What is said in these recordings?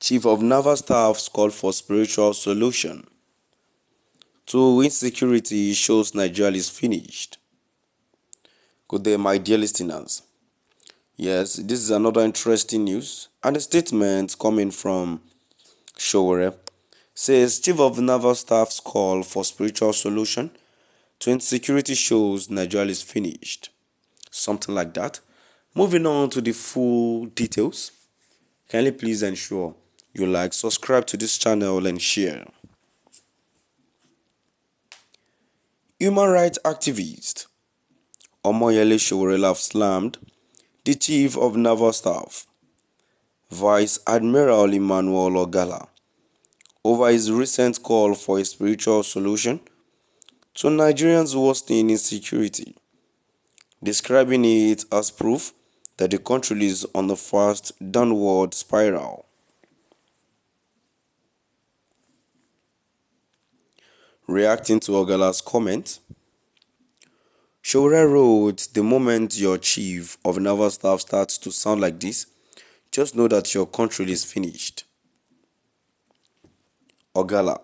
Chief of Naval Staff called for spiritual solution to insecurity shows Nigeria is finished. Good day, my dear listeners. Yes, this is another interesting news, and a statement coming from Sowore says Chief of Naval Staff's call for spiritual solution to insecurity shows Nigeria is finished. Something like that. Moving on to the full details, kindly please ensure you like, subscribe to this channel and share. Human rights activist Omoyele Sowore have slammed the Chief of Naval Staff, Vice Admiral Emmanuel Ogala, over his recent call for a spiritual solution to Nigerians' worsening insecurity, describing it as proof that the country is on a fast downward spiral. Reacting to Ogala's comment, Sowore wrote, "The moment your chief of naval staff starts to sound like this, just know that your country is finished." Ogala,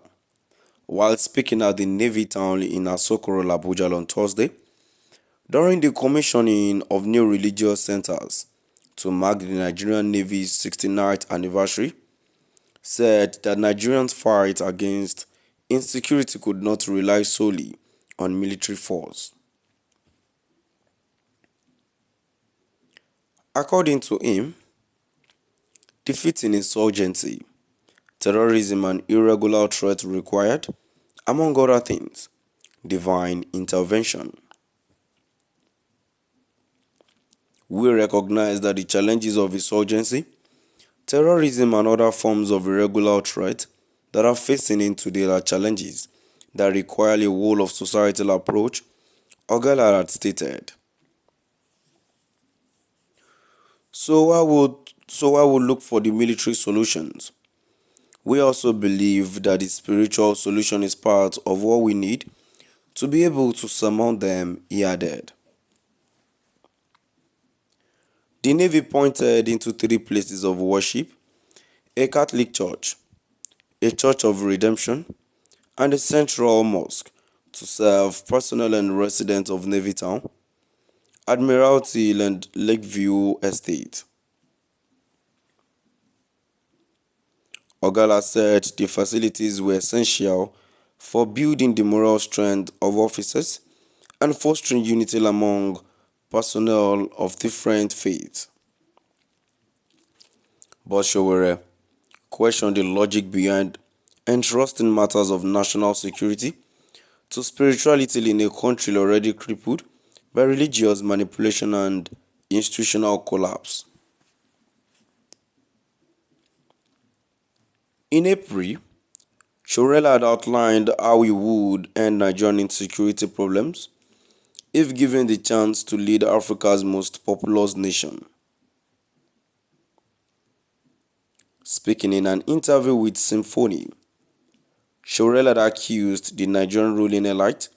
while speaking at the Navy town in Sowore, Abuja on Thursday, during the commissioning of new religious centers to mark the Nigerian Navy's 69th anniversary, said that Nigerians' fight against insecurity could not rely solely on military force. According to him, defeating insurgency, terrorism and irregular threats required, among other things, divine intervention. We recognize that the challenges of insurgency, terrorism and other forms of irregular threat that are facing in today are challenges that require a whole of societal approach, Ogala had stated. So I would look for the military solutions. We also believe that the spiritual solution is part of what we need to be able to surmount them, he added. The Navy pointed into 3 places of worship: a Catholic church, a Church of Redemption, and a central mosque to serve personnel and residents of Navy Town, Admiralty and Lakeview Estate. Ogala said the facilities were essential for building the moral strength of officers and fostering unity among personnel of different faiths. But Sowore questioned the logic behind entrusting matters of national security to spirituality in a country already crippled by religious manipulation and institutional collapse. In April, Sowore had outlined how he would end Nigerian insecurity problems if given the chance to lead Africa's most populous nation. Speaking in an interview with Symphony, Sowore had accused the Nigerian ruling elite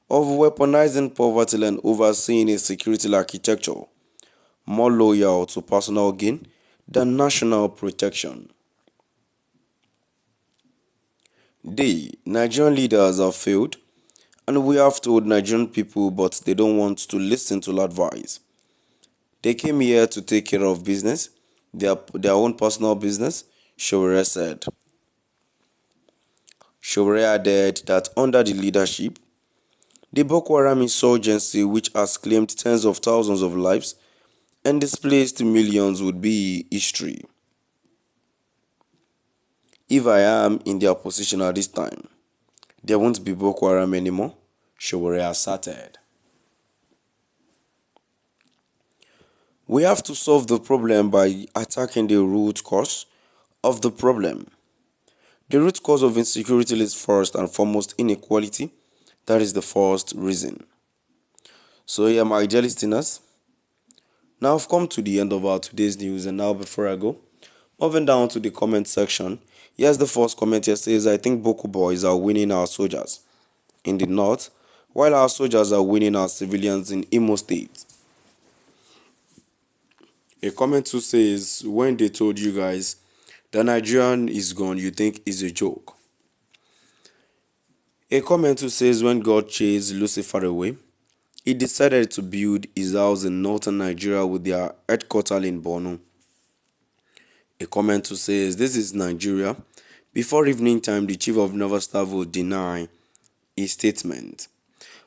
of weaponizing poverty and overseeing a security architecture more loyal to personal gain than national protection. The Nigerian leaders have failed, and we have told Nigerian people, but they don't want to listen to advice. They came here to take care of business, their own personal business, Sowore said. Sowore added that under the leadership, the Boko Haram insurgency, which has claimed tens of thousands of lives and displaced millions, would be history. If I am in their position at this time, there won't be Boko Haram anymore, Sowore asserted. We have to solve the problem by attacking the root cause of the problem. The root cause of insecurity is first and foremost inequality. That is the first reason. So yeah, my dear listeners, now I've come to the end of our today's news, and now before I go, moving down to the comment section, here's the first comment here says, "I think Boko boys are winning our soldiers in the north, while our soldiers are winning our civilians in Imo State." A comment too says, "When they told you guys The Nigerian is gone, you think is a joke. A commenter says when God chased Lucifer away, he decided to build his house in northern Nigeria with their headquarters in Borno. A commenter says this is Nigeria. Before evening time, the chief of naval staff will deny his statement.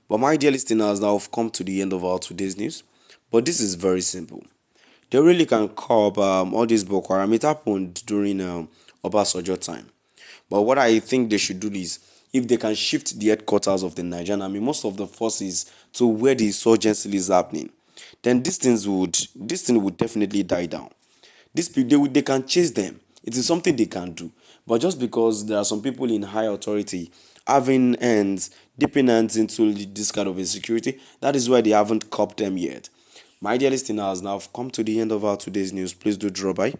But my dear listeners, now have come to the end of our today's news. But this is very simple. They really can curb all this Boko Haram. It happened during Obasanjo time. But what I think they should do is, if they can shift the headquarters of the Nigerian army, most of the forces, to where the insurgency is happening, then this thing would definitely die down. These people, they can chase them. It is something they can do. But just because there are some people in high authority having hands, dipping hands into this kind of insecurity, that is why they haven't copped them yet. My dear listeners, now I've come to the end of our today's news. Please do drop by.